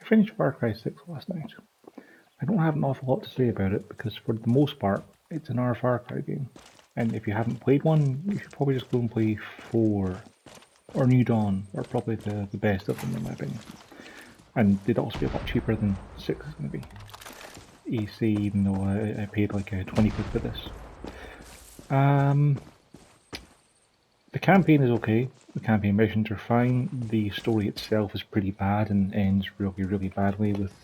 finished Far Cry 6 last night. I don't have an awful lot to say about it because for the most part, it's an Far Cry game. And if you haven't played one, you should probably just go and play 4 or New Dawn, are probably the best of them in my opinion. And they'd also be a lot cheaper than 6 is going to be. EC, even though I paid like 20 quid for this. The campaign is okay. The campaign missions are fine. The story itself is pretty bad and ends really, really badly with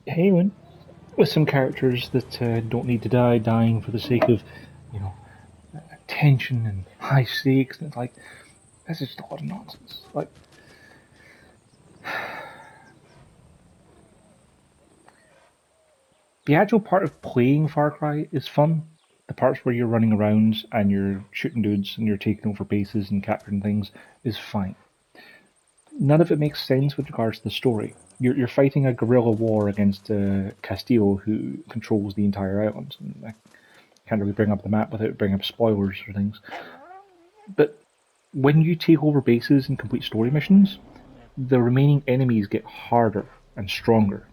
Haywin, with some characters that don't need to die, dying for the sake of, you know, tension and high stakes. And it's like, this is just a lot of nonsense. Like, the actual part of playing Far Cry is fun. The parts where you're running around and you're shooting dudes and you're taking over bases and capturing things is fine. None of it makes sense with regards to the story. You're fighting a guerrilla war against Castillo, who controls the entire island. And I can't really bring up the map without bringing up spoilers or things. But when you take over bases and complete story missions, the remaining enemies get harder and stronger,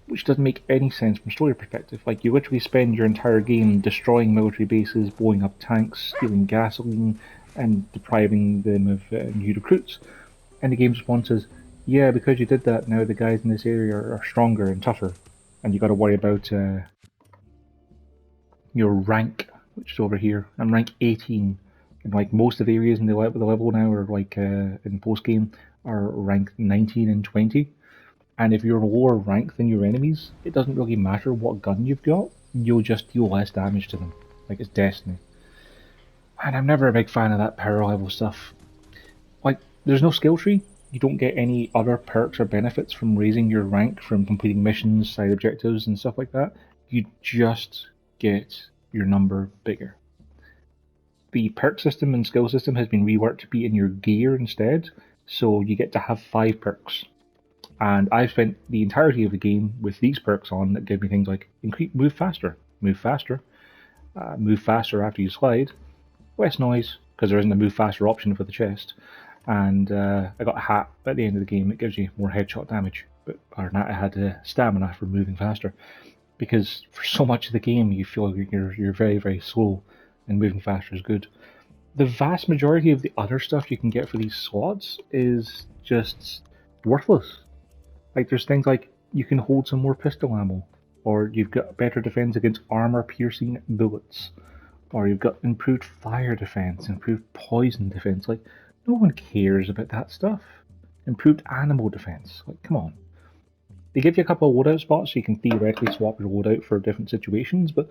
which doesn't make any sense from a story perspective. Like, you literally spend your entire game destroying military bases, blowing up tanks, stealing gasoline, and depriving them of new recruits. And the game's response is, yeah, because you did that, now the guys in this area are stronger and tougher, and you got to worry about your rank, which is over here. I'm rank 18, and like most of the areas in the level now are like in post game are ranked 19 and 20. And if you're lower rank than your enemies, it doesn't really matter what gun you've got. You'll just deal less damage to them, like it's Destiny. And I'm never a big fan of that power level stuff. Like, there's no skill tree. You don't get any other perks or benefits from raising your rank, from completing missions, side objectives, and stuff like that. You just get your number bigger. The perk system and skill system has been reworked to be in your gear instead, so you get to have 5 perks. And I've spent the entirety of the game with these perks on that give me things like move faster, move faster, move faster after you slide, less noise, because there isn't a move faster option for the chest, and I got a hat at the end of the game that gives you more headshot damage. But other than that, I had stamina for moving faster, because for so much of the game you feel like you're very, very slow, and moving faster is good. The vast majority of the other stuff you can get for these slots is just worthless. Like, there's things like you can hold some more pistol ammo, or you've got better defense against armor-piercing bullets, or you've got improved fire defense, improved poison defense. Like, no one cares about that stuff. Improved animal defense. Like, come on. They give you a couple of loadout spots so you can theoretically swap your loadout for different situations, but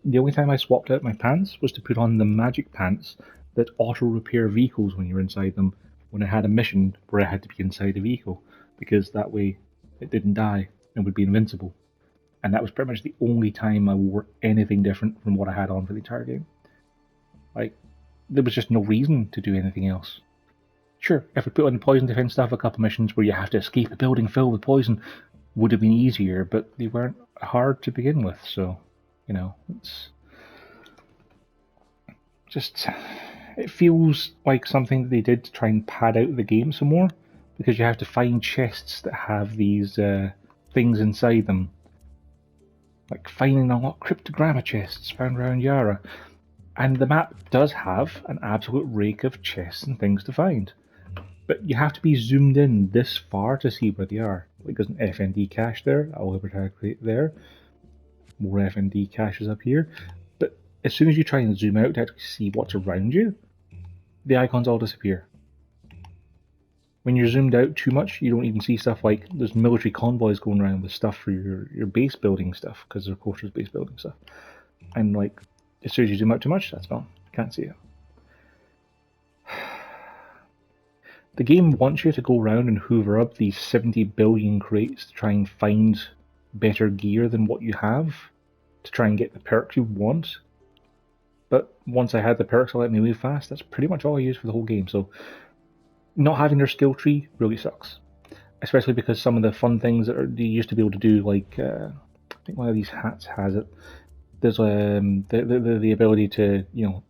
the only time I swapped out my pants was to put on the magic pants that auto-repair vehicles when you're inside them, when I had a mission where I had to be inside a vehicle, because that way it didn't die and would be invincible. And that was pretty much the only time I wore anything different from what I had on for the entire game. Like, there was just no reason to do anything else. Sure, if we put on the poison defense stuff, a couple missions where you have to escape a building filled with poison would have been easier, but they weren't hard to begin with, so, you know, it's just, it feels like something that they did to try and pad out the game some more, because you have to find chests that have these things inside them. Like finding a lot of cryptogramma chests found around Yara. And the map does have an absolute rake of chests and things to find. But you have to be zoomed in this far to see where they are. Like, there's an FND cache there, a Libertad crate there, more FND caches up here. But as soon as you try and zoom out to actually see what's around you, the icons all disappear. When you're zoomed out too much, you don't even see stuff like there's military convoys going around with stuff for your base building stuff, because they're quarters base building stuff. And like, as soon as you zoom out too much, that's gone. Can't see it. The game wants you to go around and hoover up these 70 billion crates to try and find better gear than what you have, to try and get the perks you want. But once I had the perks that let me move fast, that's pretty much all I used for the whole game. So not having their skill tree really sucks, especially because some of the fun things that you used to be able to do, like I think one of these hats has it. There's the ability to, you know,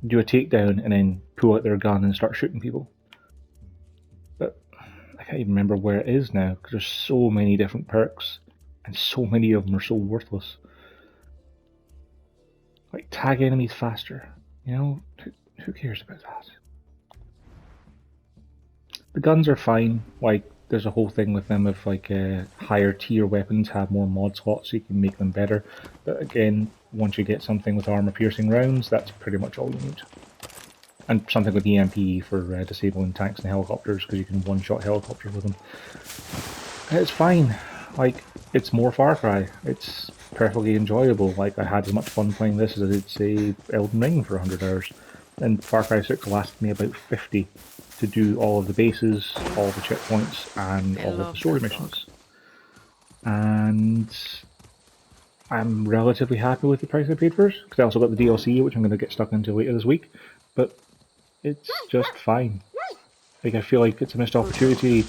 do a takedown and then pull out their gun and start shooting people. But I can't even remember where it is now because there's so many different perks and so many of them are so worthless. Like tag enemies faster, you know, who cares about that? The guns are fine. Like there's a whole thing with them of like higher tier weapons have more mod slots, so you can make them better. But again, once you get something with armor piercing rounds, that's pretty much all you need. And something with EMP for disabling tanks and helicopters, because you can one-shot helicopters with them. It's fine. Like, it's more Far Cry. It's perfectly enjoyable. Like, I had as much fun playing this as I did, say, Elden Ring for 100 hours. And Far Cry 6 lasted me about 50 to do all of the bases, all the checkpoints, and all of the story missions. And I'm relatively happy with the price I paid for it, because I also got the DLC, which I'm going to get stuck into later this week. But it's just fine. Like, I feel like it's a missed opportunity.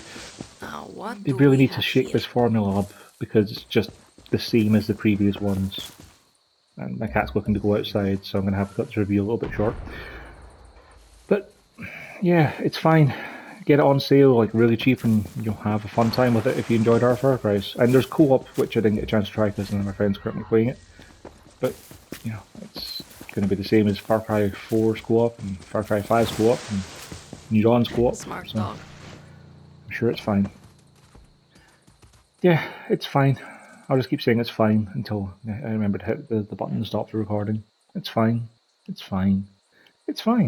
They really need to shake this formula up, because it's just the same as the previous ones. And my cat's looking to go outside, so I'm going to have to cut this review a little bit short. But yeah, it's fine. Get it on sale, like really cheap, and you'll have a fun time with it if you enjoyed our Far Cry's. And there's co-op, which I didn't get a chance to try because none of my friends currently playing it. But you know, it's going to be the same as Far Cry 4's co-op and Far Cry 5's co-op and New Dawn's co-op. Smart so dog. I'm sure it's fine. Yeah, it's fine. I'll just keep saying it's fine until I remember to hit the button and stop the recording. It's fine. It's fine. It's fine.